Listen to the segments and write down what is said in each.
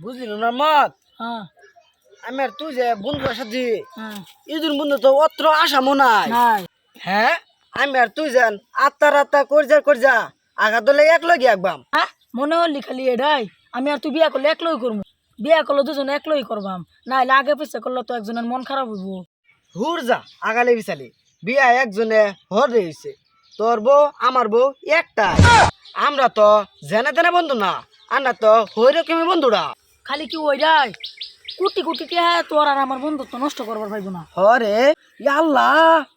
বুঝলি না মত হ্যাঁ আমি আর তুই যে বন্ধুর সাথে হ্যাঁ ইদুন বন্ধু তো অত্র আশা মনে হয় নাই হ্যাঁ আমি আর তুই যান আত্মা করজা আগা দলে এক লগে একবাম হ্যাঁ মনে হলি খালি এটাই আমি আর তুই বিয়া করলে একলই করবো বিয়া করলে দুজন একলই করবাম নাইলে আগে পিছে করলে তো একজনের মন খারাপ হইব হুর যা আগালে বিছালি বিয়া একজনে হর রয়েছে তোর বউ আমার বউ একটা আমরা তো জেনে তেনে বন্ধু না আমরা তো হই রকমের বন্ধুরা খালি কি ওইটাই কুটি কুটি কে হ্যাঁ তোর আর আমার বন্ধুত্ব নষ্ট করবার পাইব না হরে আল্লাহ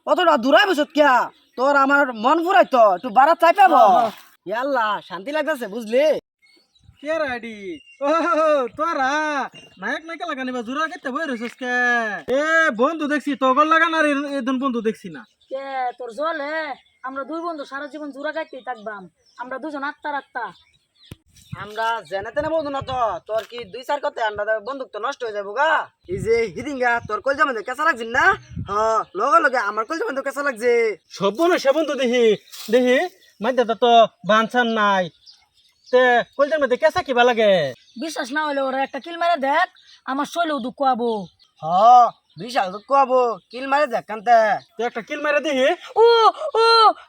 অতটা দূরাই বসত কিয়া তোর আমার মন ফুরাই তো একটু বাড়া চাই পাবো আল্লাহ শান্তি লাগতেছে বুঝলি কে রাডি ও তোরা নায়ক নায়িকা লাগানি বা জোড়া কেটে বই রইছস কে এ বন্ধু দেখছি তগর লাগান আর এদন বন্ধু দেখছি না কে তোর জল হে আমরা দুই বন্ধু সারা জীবন জোড়া গাইতেই থাকবাম আমরা দুজন আত্মা আমরা জেনে তেনে বন্ধু না তো তোর কি দুই চার কথা আমরা বন্দুক তো নষ্ট হয়ে যাবো গা এই যে হিদিঙ্গা তোর কলজা মধ্যে কেঁচা লাগছিস না হ্যাঁ লগে লগে আমার কলজা মধ্যে কেঁচা লাগছে সব বনে সে বন্ধু দেখি দেখি মাঝে তো বানসান নাই তে কলজার মধ্যে কেসা কিবা লাগে বিশ্বাস না হইলে ওরা একটা কিল মেরে দেখ আমার শৈলেও দুঃখ আবো হ বিশাল দুঃখ হবো কিল মারে দেখ কান্তে তে একটা কিল মারে দেখি ও ও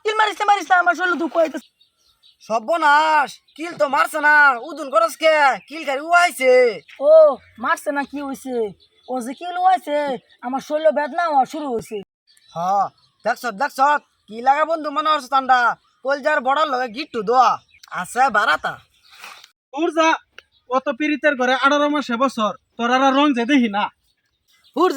কিল মারিস না আমার শৈলে দুঃখ হইতেছে সর্বনাশ কিল তো মারছে না উদুন করস কে কিল খাই উয়াইছে ও মারছে না কি হইছে ও যে কিল হইছে আমার শৈল বেদনা হওয়া শুরু হইছে হ দেখছ কি লাগা বন্ধু মনে হচ্ছে ঠান্ডা কলজার বড় লগে গিট্টু দোয়া আছে বারাতা তোর যা অত পীড়িতের ঘরে 18 মাসে বছর তোর আর রং যে দেখি না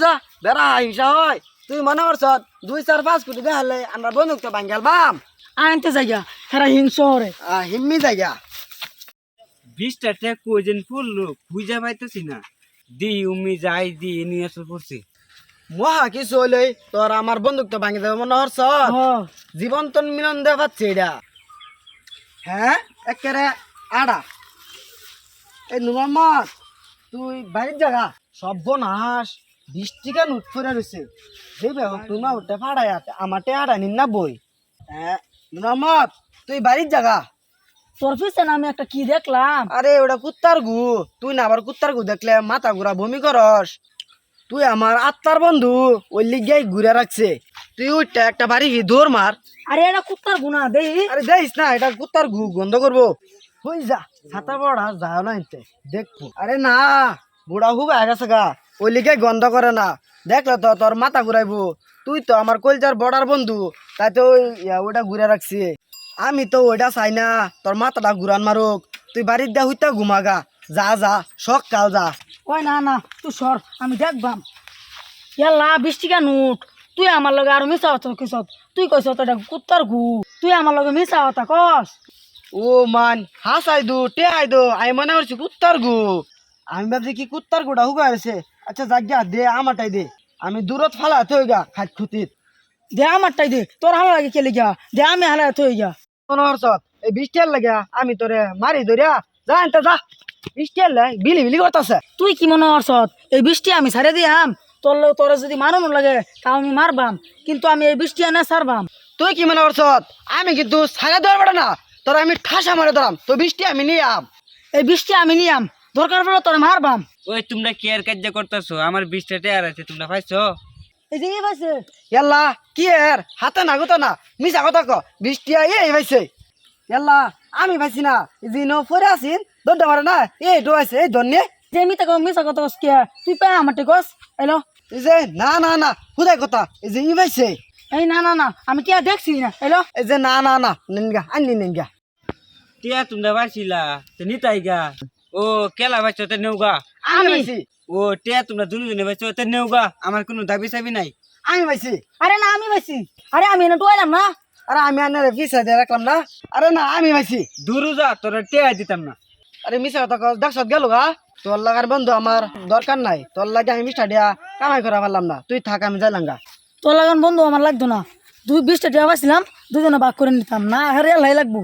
যা বেড়া হিংসা হয় তুই মনে করছ 2 4 5 কোটি দেখালে আমরা বন্ধুক তো ভাঙ্গাল বাম আনতে যাইয়া হেরা হিংস হরে হিম্মি জায়গা 20টা ট্যাগ কইজেন পড়লো খুঁজা পাইতেছি না দি উমি যাই দি নিয়ে আসল পড়ছি মহা কিছু হইলে তোর আমার বন্দুক তো ভাঙি দেবে মনে হরছ জীবন তো মিলন দে পাচ্ছে এটা হ্যাঁ একেবারে আড়া এই নুমাম্মদ তুই বাড়ির জায়গা সর্বনাশ 20 টাকা নোট ফেরা রয়েছে দেখবে তোমার উঠে ফাড়াই আমারটে আড়া নিন না বই হ্যাঁ নুমাম্মদ তুই বাড়ির জায়গা তোর পিছনে আমি একটা কি দেখলাম আরে ওটা কুত্তার গু তুই না আবার কুত্তার গু দেখলে মাথা ঘুরা বমি করস তুই আমার আত্মার বন্ধু ওই লিগাই ঘুরে রাখছে তুই ওইটা একটা বাড়ি দৌড় মার আরে এটা কুত্তার গুণা দেই আরে দেখিস না এটা কুত্তার গু গন্ধ করবো হই যা ছাতা বড়া যাও না এতে দেখবো আরে না বুড়া হুব গেছে গা ওই লিগাই গন্ধ করে না দেখলে তো তোর মাথা ঘুরাইবো তুই তো আমার কলজার বড়ার বন্ধু তাই তো ওইটা ঘুরে রাখছি আমি তো ওইটা চাই না তোর মাথাটা ঘুরান মারুক তুই বাড়ির দা হইতা ঘুমাগা যা যা শখ কাল যা ওই না তুই সর আমি দেখবাম ইয়াল্লা 20 টাকা নোট তুই আমার লগে আর মিশা হতো কিস তুই কইস এটা কুত্তার গু তুই আমার লগে মিশা হতা কস ও মান হাসাই দু টে আই দো আমি মনে করছি কুত্তার গু আমি ভাবছি কি কুত্তার গুটা হুগা আছে আচ্ছা যাক দে আমারটাই দে আমি দূরত ফালা থই গা খাট খুতিত দে আমারটাই দে তোর হালা লাগে কে লিগা দে আমি হালা থই গা মনে করছ এই 20 টাকার লাগা আমি তোরে মারি ধরিয়া যা এনতে যা 20 টাকার লাই বিলি করতেছে তুই কি মনে করছ এই 20 টি আমি ছাড়ে দিয়াম তোর যদি মারণ লাগে তাও আমি মারবাম কিন্তু আমি এই 20 টি না ছাড়বাম তুই কি মনে করছ আমি কিন্তু ছাড়া ধরবো না তোর আমি ঠাসা মারে ধরাম তো 20 টাকা আমি নিয়াম এই 20 টি আমি নিয়াম দরকার পড়লে তোর মারবাম ওই তোমরা কেয়ার কাজ করতেছো আমার 20টা ট্যাগ আছে তোমরা পাইছো এই যে এই পাইছে ইয়াল্লা কি এর হাতে না গতো না মিছা কথা ক 20 টাকা এই ভাইছে ইয়াল্লা আমি ভাইছি না জিনো পরে আসিন দড় মারে না এই ডোয়াইছে এই ধন্যে যে মিতা কো মিছা কথা কস কে তুই পা আমারটে কস এলো এই যে না হুদাই কথা এই যে ই ভাইছে এই না আমি কি দেখছি না এলো এই যে না নিনগা আনি নিনগা টিয়া তোমরা পাইছিলা তো নিতাই গা ও কেলা পাইছো তো নেউগা আমি ভাইছি ও টিয়া তোমরা দুজনে পাইছো তো নেউগা আমার কোনো দাবি চাবি নাই আমি ভাইছি আরে না আমি পাইছি আরে আমি না টুয়াইলাম না আরে আমি আনারে পিছা দিয়ে রাখলাম না আরে না আমি ভাইছি দূরও যা তোরা টিয়া দিতাম না আরে মিছা কথা কস দেখছত গেল গা তোর লাগার বন্ধু আমার দরকার নাই তোর লাগে আমি মিষ্টা দিয়া কামাই করা পারলাম না তুই থাক আমি যাইলাম গা তোর লাগান বন্ধু আমার লাগতো না 20 টা টাকা পাইছিলাম দুজনে ভাগ করে নিতাম না হারে লাই লাগবো